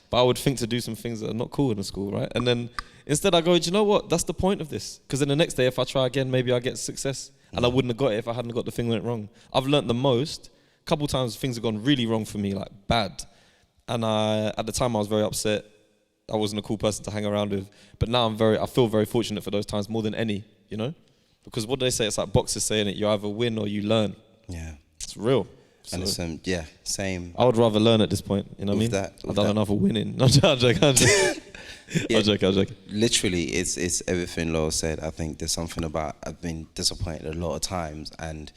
But I would think to do some things that are not cool in a school, right? And then instead I go, do you know what? That's the point of this. Because then the next day, if I try again, maybe I get success. And I wouldn't have got it if I hadn't got the thing went wrong. I've learnt the most. A couple times things have gone really wrong for me, like bad. And at the time I was very upset. I wasn't a cool person to hang around with. But now I feel very fortunate for those times more than any, you know? Because what do they say? It's like boxers saying it, you either win or you learn. Yeah. It's real. And it's, yeah, same. I would rather learn at this point, you know what I mean? I've done enough of winning. No, I'm joking. I'm joking. Literally, it's everything Loyle said. I think there's something about, I've been disappointed a lot of times. And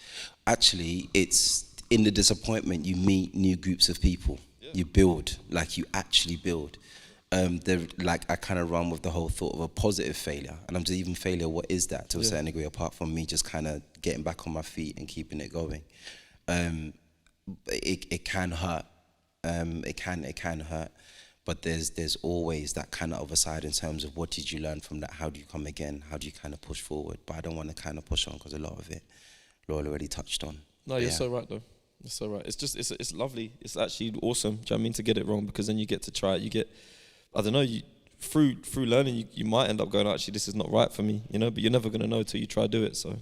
actually, it's in the disappointment, you meet new groups of people. You build, like you actually build. Like I kind of run with the whole thought of a positive failure, and I'm just even failure. What is that to a certain degree? Apart from me just kind of getting back on my feet and keeping it going, it can hurt. It can hurt, but there's always that kind of other side in terms of what did you learn from that? How do you come again? How do you kind of push forward? But I don't want to kind of push on because a lot of it, Loyle already touched on. No, you're so right though. It's so right. It's just, it's lovely. It's actually awesome. Do you know what I mean? To get it wrong, because then you get to try it. You get, I don't know, through learning, you might end up going, actually, this is not right for me, you know, but you're never going to know till you try to do it. So,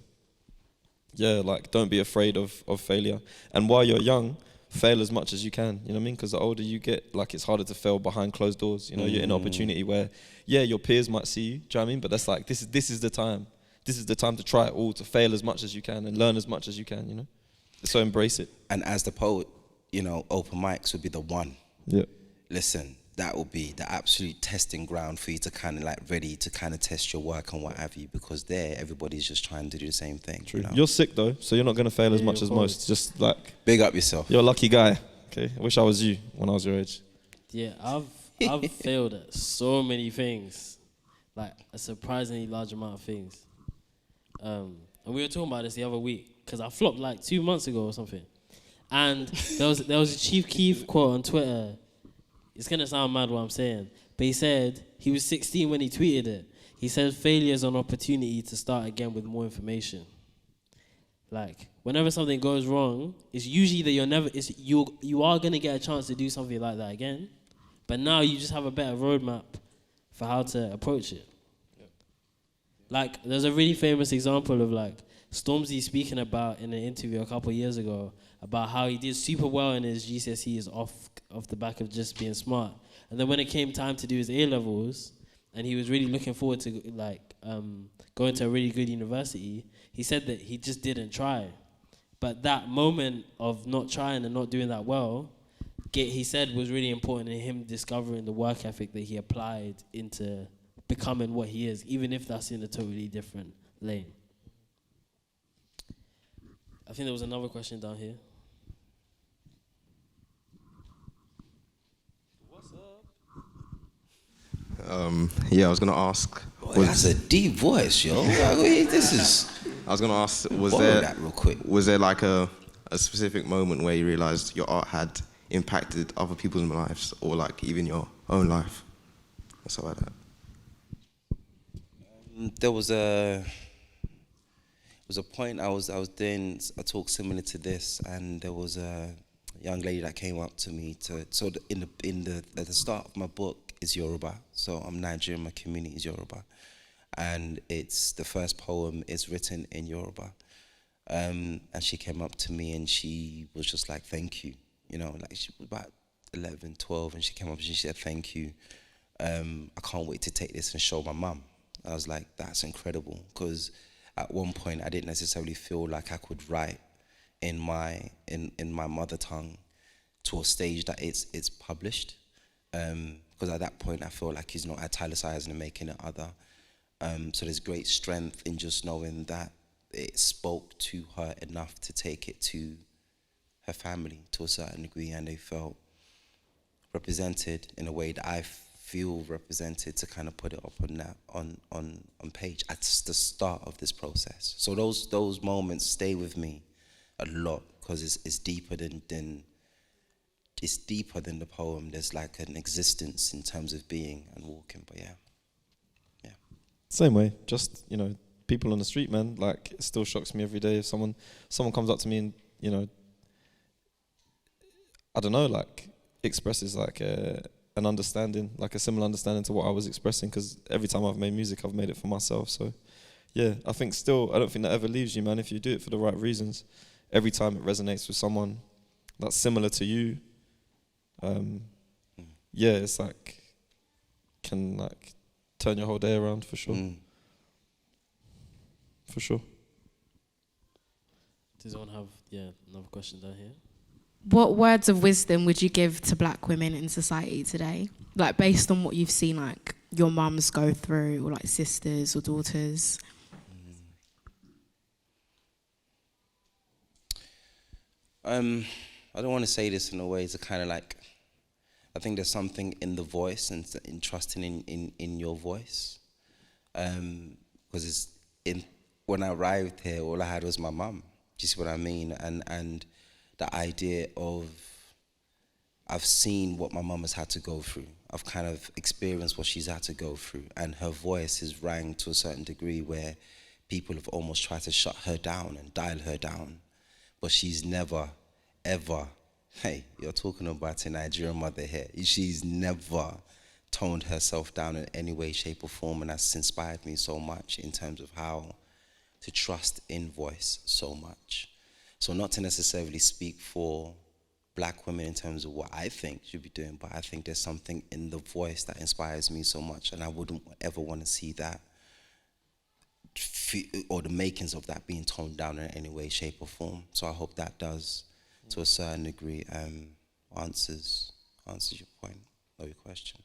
yeah, like, don't be afraid of failure. And while you're young, fail as much as you can, you know what I mean? Because the older you get, like, it's harder to fail behind closed doors. You know, you're in an opportunity where, yeah, your peers might see you, do you know what I mean? But that's like, this is the time. This is the time to try it all, to fail as much as you can and learn as much as you can, you know? So embrace it. And as the poet, you know, open mics would be the one. Yeah. Listen, that will be the absolute testing ground for you to kind of like ready to kind of test your work and what have you, because there everybody's just trying to do the same thing. True. You know? You're sick though, so you're not going to fail as much as most. Just like, big up yourself. You're a lucky guy. Okay. I wish I was you when I was your age. Yeah, I've failed at so many things, like a surprisingly large amount of things. And we were talking about this the other week because I flopped like 2 months ago or something. And there was a Chief Keef quote on Twitter. It's going to sound mad what I'm saying, but he said he was 16 when he tweeted it. He said failure is an opportunity to start again with more information. Like, whenever something goes wrong, it's usually that you are going to get a chance to do something like that again, but now you just have a better roadmap for how to approach it. Like, there's a really famous example of, like, Stormzy speaking about in an interview a couple of years ago about how he did super well in his GCSEs off the back of just being smart. And then when it came time to do his A-levels, and he was really looking forward to, like, going to a really good university, he said that he just didn't try. But that moment of not trying and not doing that well, he said was really important in him discovering the work ethic that he applied into becoming what he is, even if that's in a totally different lane. I think there was another question down here. What's up? Yeah, I was gonna ask. That's a deep voice, yo. This is. I was gonna ask. That real quick. Was there like a specific moment where you realized your art had impacted other people's lives, or like even your own life, or something like that? There was a. was a point I was doing a talk similar to this, and there was a young lady that came up to me at the start of my book is Yoruba, so I'm Nigerian, my community is Yoruba, and it's the first poem is written in Yoruba, and she came up to me and she was just like, thank you, like she was about 11, 12, and she came up and she said, thank you, I can't wait to take this and show my mum. I was like, that's incredible, because at one point I didn't necessarily feel like I could write in my mother tongue to a stage that it's published, because at that point I feel like he's not italicizing and making it other. So there's great strength in just knowing that it spoke to her enough to take it to her family to a certain degree, and they felt represented in a way that I feel represented to kind of put it up on page at the start of this process. So those moments stay with me a lot, because it's deeper than the poem. There's like an existence in terms of being and walking. But yeah. Same way, just people on the street, man. Like, it still shocks me every day if someone comes up to me and I don't know, like expresses like an understanding, like a similar understanding to what I was expressing. Because every time I've made music, I've made it for myself. So yeah, I think still, I don't think that ever leaves you, man. If you do it for the right reasons, every time it resonates with someone that's similar to you, yeah, it's like can like turn your whole day around for sure. For sure. Does anyone have another question down here? What words of wisdom would you give to black women in society today? Like, based on what you've seen, like your mums go through, or like sisters or daughters? I don't want to say this in a way to kind of like, I think there's something in the voice and in trusting in your voice. Because when I arrived here, all I had was my mum. Do you see what I mean? And the idea of, I've seen what my mum has had to go through. I've kind of experienced what she's had to go through. And her voice is rang to a certain degree where people have almost tried to shut her down and dial her down. But she's never, ever, hey, you're talking about a Nigerian mother here. She's never toned herself down in any way, shape or form. And that's inspired me so much in terms of how to trust in voice so much. So not to necessarily speak for black women in terms of what I think should be doing, but I think there's something in the voice that inspires me so much, and I wouldn't ever want to see that or the makings of that being toned down in any way, shape or form. So I hope that does, to a certain degree, answers your point or your question.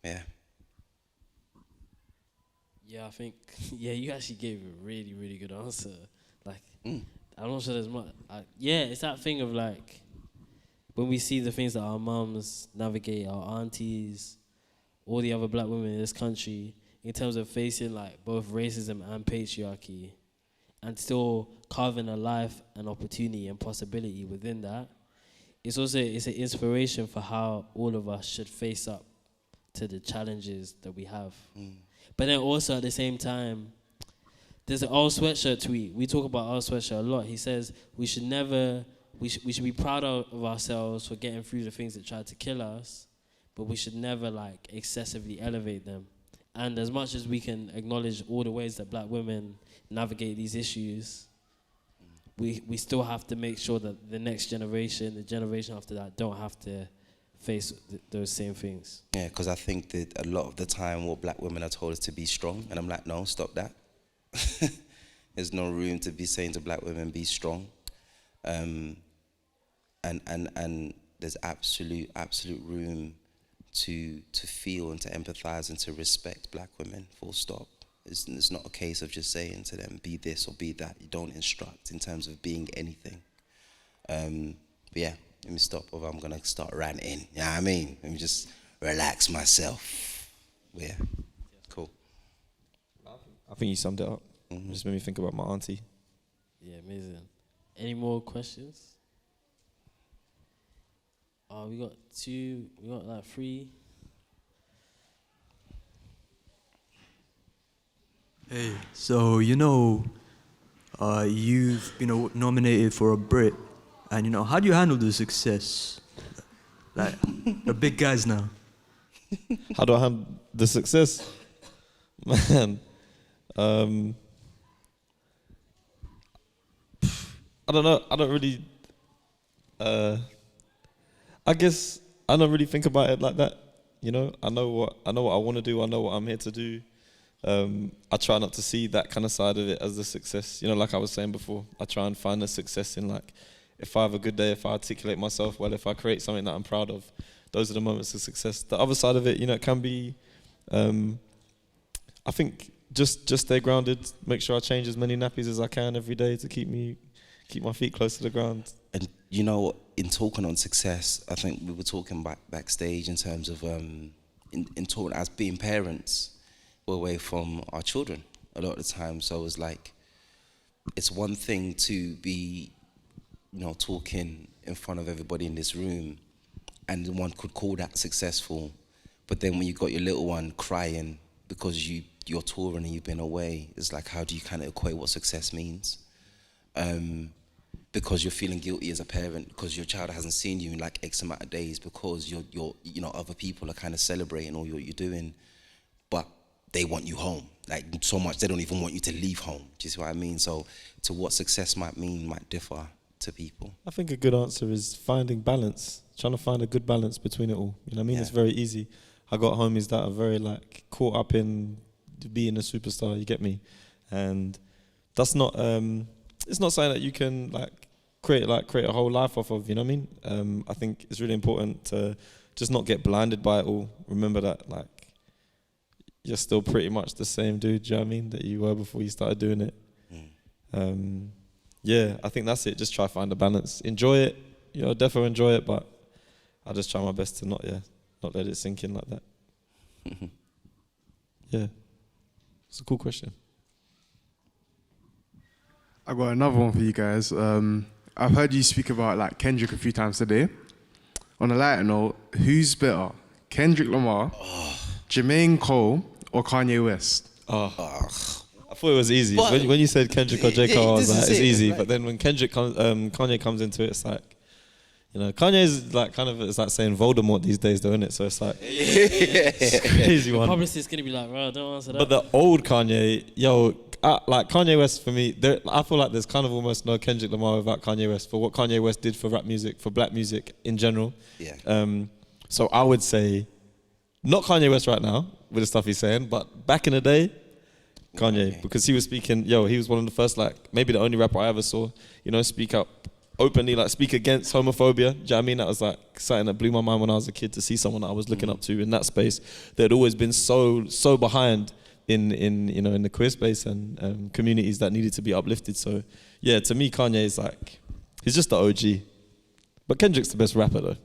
Yeah. Yeah, I think, you actually gave a really, really good answer. Like, I'm not sure there's much. It's that thing of like, when we see the things that our mums navigate, our aunties, all the other black women in this country, in terms of facing like both racism and patriarchy, and still carving a life and opportunity and possibility within that, it's an inspiration for how all of us should face up to the challenges that we have. But then also at the same time, there's an All Sweatshirt tweet. We talk about All Sweatshirt a lot. He says we should be proud of ourselves for getting through the things that tried to kill us, but we should never like excessively elevate them. And as much as we can acknowledge all the ways that black women navigate these issues, we still have to make sure that the next generation, the generation after that, don't have to face those same things. Yeah, because I think that a lot of the time what black women are told is to be strong, and I'm like, no, stop that. There's no room to be saying to black women, be strong. And there's absolute room to feel and to empathize and to respect black women, full stop. It's not a case of just saying to them, be this or be that. You don't instruct in terms of being anything. But yeah, let me stop or I'm going to start ranting. You know what I mean? Let me just relax myself. Yeah, cool. I think you summed it up. Just made me think about my auntie. Yeah, amazing. Any more questions? We got two, we got like three. Hey, so you know, you've been nominated for a Brit, and how do you handle the success? Like, they're big guys now. How do I handle the success? Man, I don't know. I don't really. I guess I don't really think about it like that. I know what I want to do. I know what I'm here to do. I try not to see that kind of side of it as the success. Like I was saying before, I try and find the success in, like, if I have a good day, if I articulate myself well, if I create something that I'm proud of, those are the moments of success. The other side of it, it can be, I think, just stay grounded, make sure I change as many nappies as I can every day to keep my feet close to the ground. And in talking on success, I think we were talking backstage in terms of in talking as being parents, we're away from our children a lot of the time. So it's like, it's one thing to be, talking in front of everybody in this room, and one could call that successful. But then when you got your little one crying because you're touring and you've been away, it's like, how do you kind of equate what success means? Because you're feeling guilty as a parent because your child hasn't seen you in like X amount of days, because other people are kind of celebrating all you're doing, but they want you home, like, so much they don't even want you to leave home. Do you see what I mean? So to what success might mean might differ to people. I think a good answer is finding balance, trying to find a good balance between it all. You know what I mean? Yeah. It's very easy. I got homies that are very, like, caught up in being a superstar, you get me? And that's not, it's not something that you can, like, create a whole life off of, you know what I mean? I think it's really important to just not get blinded by it all. Remember that, like, you're still pretty much the same dude, do you know what I mean, that you were before you started doing it. Yeah, I think that's it. Just try to find a balance. Enjoy it, definitely enjoy it, but I just try my best to not let it sink in like that. Yeah, it's a cool question. I got another one for you guys. I've heard you speak about, like, Kendrick a few times today. On a lighter note, who's better, Kendrick Lamar, Jermaine Cole, or Kanye West? I thought it was easy. When you said Kendrick or J. Cole, I was like, it's easy. But then when Kanye comes into it, it's like, Kanye is like it's like saying Voldemort these days, though, isn't it? So it's like, it's a crazy one. Probably it's gonna be like, bro, don't answer that. But the old Kanye, like Kanye West for me, I feel like there's kind of almost no Kendrick Lamar without Kanye West for what Kanye West did for rap music, for black music in general. Yeah. So I would say, not Kanye West right now with the stuff he's saying, but back in the day, Kanye, because he was speaking, he was one of the first, like, maybe the only rapper I ever saw, speak up openly, like, speak against homophobia. Do you know what I mean? That was like something that blew my mind when I was a kid, to see someone that I was looking up to in that space that had always been so behind in the queer space and communities that needed to be uplifted. So yeah, to me, Kanye is like, he's just the OG. But Kendrick's the best rapper though.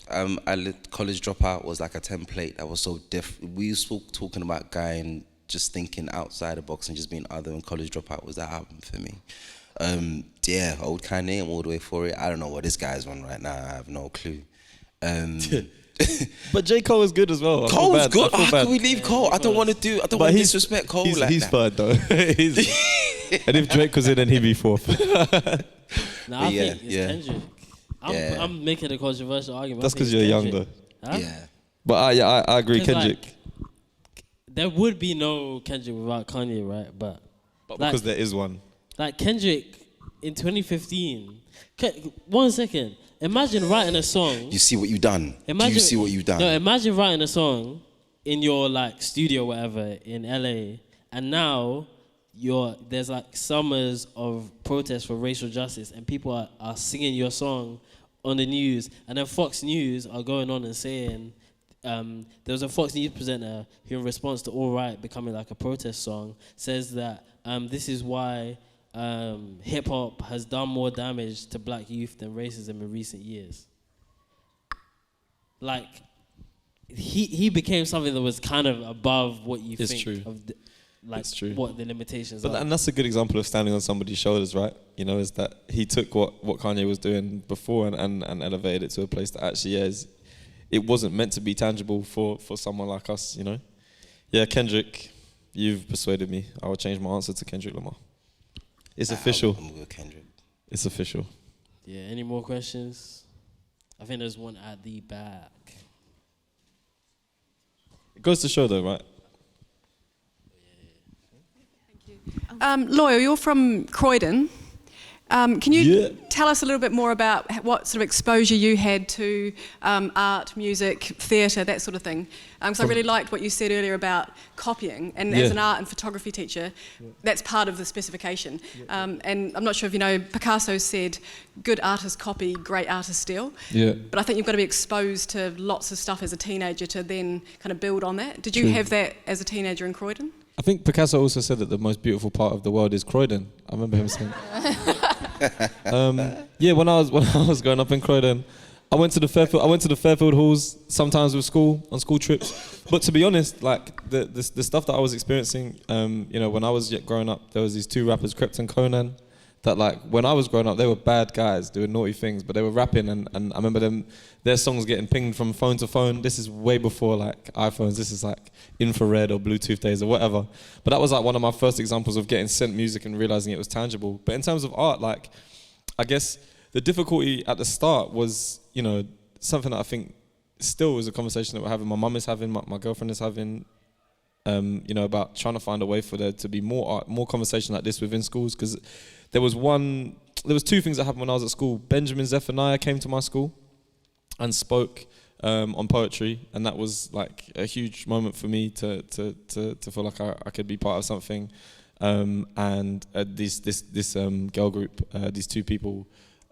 College Dropout was like a template that was so different. We used to talking about guy and just thinking outside the box and just being other, and College Dropout was that album for me. Old Kanye, I'm all the way for it. I don't know what this guy's on right now. I have no clue. But J. Cole is good as well. Cole's good. How can we leave Cole? I don't want to disrespect Cole like he's that. third though. And if Drake was in, then he'd be fourth. Nah, I think it's Kendrick. I'm making a controversial argument. That's because you're young though. Huh? Yeah. But I agree, Kendrick. Like, there would be no Kendrick without Kanye, right? But because there is one. Like Kendrick in 2015. 1 second. Imagine writing a song. You see what you've done. Do you see what you've done? No, imagine writing a song in your like studio, or whatever, in LA, and now there's like summers of protest for racial justice, and people are singing your song on the news, and then Fox News are going on and saying there was a Fox News presenter who, in response to All Right becoming like a protest song, says that this is why hip hop has done more damage to black youth than racism in recent years. Like, he became something that was kind of above what you think true. of, it's true. what the limitations are. And that's a good example of standing on somebody's shoulders, right? Is that he took what Kanye was doing before and elevated it to a place that actually it wasn't meant to be tangible for someone like us, Yeah, Kendrick, You've persuaded me. I will change my answer to Kendrick Lamar. It's official. I'm good, Kendrick. It's official. Yeah, any more questions? I think there's one at the back. It goes to show though, right? Loyle, you're from Croydon. Can you tell us a little bit more about what sort of exposure you had to art, music, theatre, that sort of thing? Because I really liked what you said earlier about copying, and as an art and photography teacher, that's part of the specification. And I'm not sure if you know, Picasso said, good artists copy, great artists steal. Yeah. But I think you've got to be exposed to lots of stuff as a teenager to then kind of build on that. Did you have that as a teenager in Croydon? I think Picasso also said that the most beautiful part of the world is Croydon. I remember him saying. When I was growing up in Croydon, I went to the Fairfield halls sometimes with school on school trips. But to be honest, like the stuff that I was experiencing, when I was growing up, there was these two rappers, Krept and Conan, that like when I was growing up, they were bad guys doing naughty things, but they were rapping, and I remember their songs getting pinged from phone to phone. This is way before like iPhones. This is like infrared or Bluetooth days or whatever. But that was like one of my first examples of getting sent music and realizing it was tangible. But in terms of art, like I guess the difficulty at the start was, something that I think still is a conversation that we're having. My mum is having, my girlfriend is having, about trying to find a way for there to be more art, more conversation like this within schools. Because there was two things that happened when I was at school. Benjamin Zephaniah came to my school and spoke on poetry, and that was like a huge moment for me to feel like I could be part of something. And this girl group, these two people,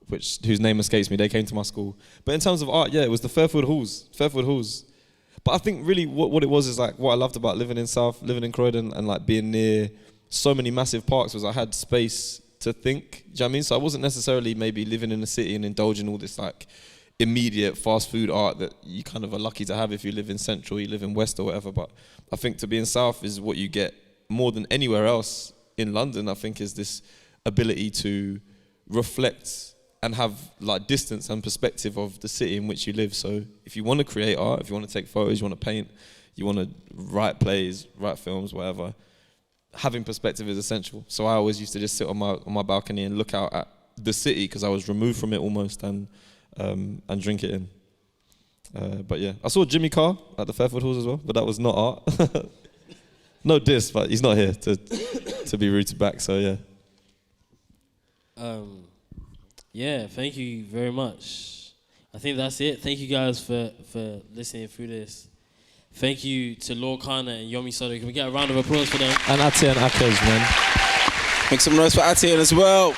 whose name escapes me, they came to my school. But in terms of art, it was the Fairfield halls. But I think really what it was is like what I loved about living in Croydon and like being near so many massive parks was I had space to think. Do you know what I mean? So I wasn't necessarily maybe living in the city and indulging all this like immediate fast food art that you kind of are lucky to have if you live in Central, you live in West or whatever. But I think to be in South is what you get more than anywhere else in London. I think is this ability to reflect and have like distance and perspective of the city in which you live. So if you want to create art, if you want to take photos, you want to paint, you want to write plays, write films, whatever, having perspective is essential. So I always used to just sit on my balcony and look out at the city because I was removed from it almost and drink it in. But yeah, I saw Jimmy Carr at the Fairfield halls as well, but that was not art. No diss, but he's not here to be rooted back. So yeah. Thank you very much. I think that's it. Thank you guys for listening through this. Thank you to Loyle Carner and Yomi Sode. Can we get a round of applause for them? And Athian Akec, man. Make some noise for Athian as well.